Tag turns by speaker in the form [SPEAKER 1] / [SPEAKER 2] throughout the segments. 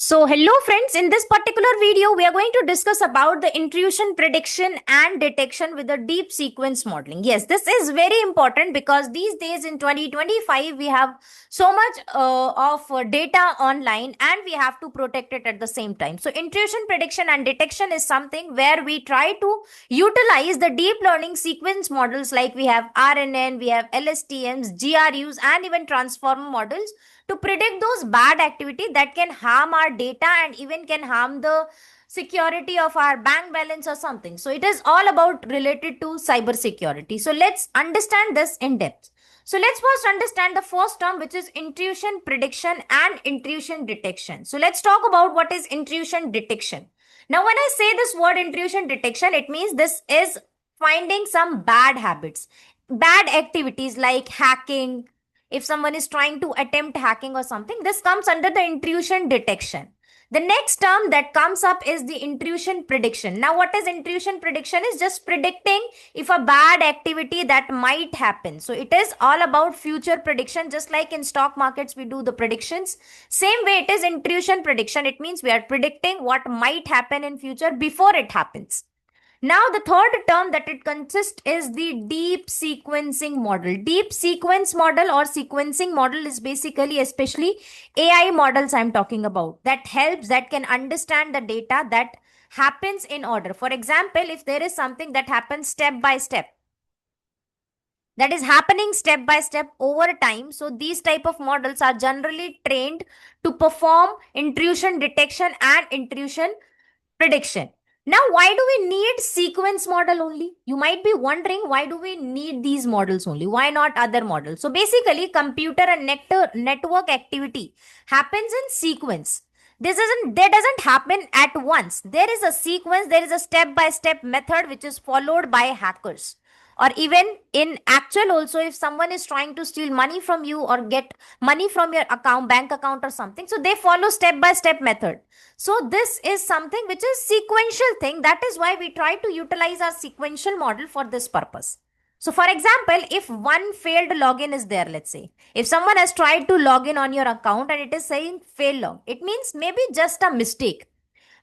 [SPEAKER 1] So, hello friends, in this particular video, we are going to discuss about the intrusion prediction and detection with the deep sequence modeling. Yes, this is very important because these days in 2025, we have so much of data online and we have to protect it at the same time. So, intrusion prediction and detection is something where we try to utilize the deep learning sequence models like we have RNN, we have LSTMs, GRUs, and even transformer models to predict those bad activity that can harm our data and even can harm the security of our bank balance or something. So it is all about related to cyber security. So let's understand this in depth. So let's first understand the first term, which is intrusion prediction and intrusion detection. So let's talk about what is intrusion detection. Now when I say this word intrusion detection, it means this is finding some bad habits, bad activities like hacking. If someone is trying to attempt hacking or something, this comes under the intrusion detection. The next term that comes up is the intrusion prediction. Now what is intrusion prediction? Is just predicting if a bad activity that might happen. So it is all about future prediction. Just like in stock markets we do the predictions, same way it is intrusion prediction. It means we are predicting what might happen in future before it happens. Now, the third term that it consists is the deep sequencing model. Deep sequence model or sequencing model is basically, especially AI models I'm talking about, that helps, that can understand the data that happens in order. For example, if there is something that happens step by step, that is happening step by step over time. So these type of models are generally trained to perform intrusion detection and intrusion prediction. Now, why do we need sequence model only? You might be wondering, why do we need these models only? Why not other models? So basically, computer and network activity happens in sequence. That doesn't happen at once. There is a sequence, there is a step-by-step method which is followed by hackers. Or even in actual also, if someone is trying to steal money from you or get money from your account, bank account or something, so they follow step-by-step method. So this is something which is sequential thing. That is why we try to utilize our sequential model for this purpose. So for example, if one failed login is there, let's say, if someone has tried to log in on your account and it is saying fail log, it means maybe just a mistake.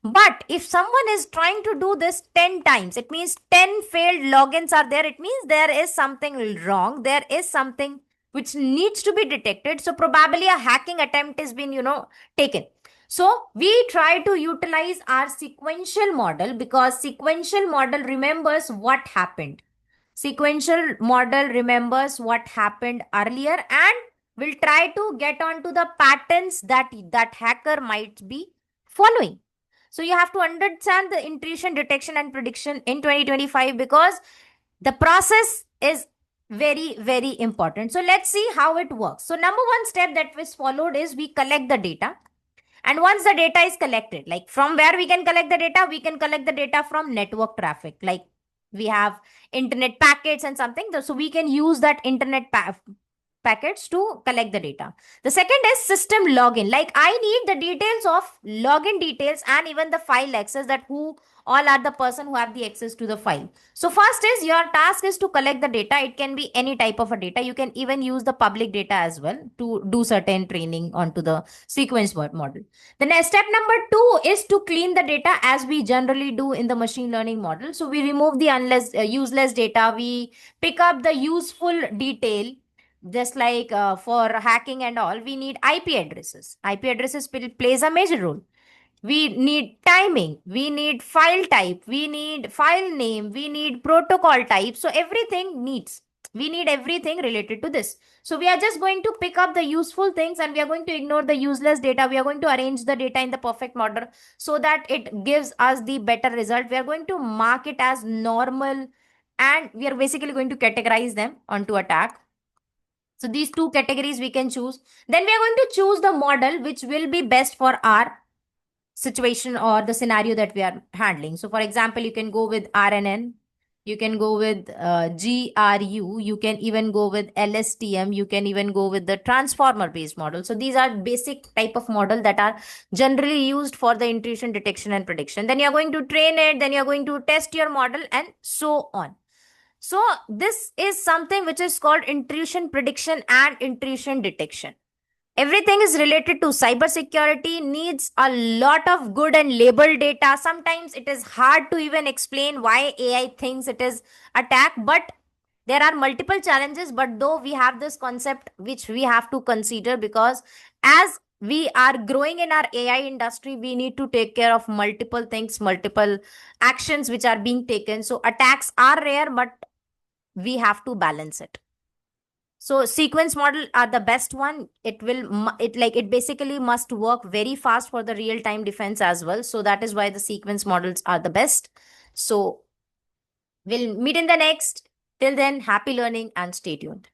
[SPEAKER 1] But if someone is trying to do this 10 times, it means 10 failed logins are there. It means there is something wrong. There is something which needs to be detected. So probably a hacking attempt has been, taken. So we try to utilize our sequential model because sequential model remembers what happened. Sequential model remembers what happened earlier and will try to get onto the patterns that hacker might be following. So you have to understand the intrusion detection and prediction in 2025 because the process is very, very important. So let's see how it works. So number one step that was followed is we collect the data. And once the data is collected, like from where we can collect the data, we can collect the data from network traffic. Like we have internet packets and something. So we can use that packets to collect the data. The second is system login. Like I need the details of login details and even the file access, that who all are the person who have the access to the file. So first is your task is to collect the data. It can be any type of a data. You can even use the public data as well to do certain training onto the sequence model. The next step number 2 is to clean the data as we generally do in the machine learning model. So we remove the useless data. We pick up the useful detail. Just like for hacking and all, we need IP addresses. IP addresses plays a major role. We need timing, we need file type, we need file name, we need protocol type. So we need everything related to this. So we are just going to pick up the useful things and we are going to ignore the useless data. We are going to arrange the data in the perfect order so that it gives us the better result. We are going to mark it as normal and we are basically going to categorize them onto a tag. So these two categories we can choose. Then we are going to choose the model which will be best for our situation or the scenario that we are handling. So for example, you can go with RNN, you can go with GRU, you can even go with LSTM, you can even go with the transformer based model. So these are basic type of model that are generally used for the intrusion detection and prediction. Then you're going to train it, then you're going to test your model and so on. So this is something which is called intrusion prediction and intrusion detection. Everything is related to cybersecurity, needs a lot of good and labeled data. Sometimes it is hard to even explain why AI thinks it is attack, but there are multiple challenges. But though we have this concept which we have to consider, because as we are growing in our AI industry, we need to take care of multiple things, multiple actions which are being taken. So attacks are rare, but we have to balance it. So sequence model are the best one. It basically must work very fast for the real time defense as well. So that is why the sequence models are the best. So we'll meet in the next. Till then, happy learning and stay tuned.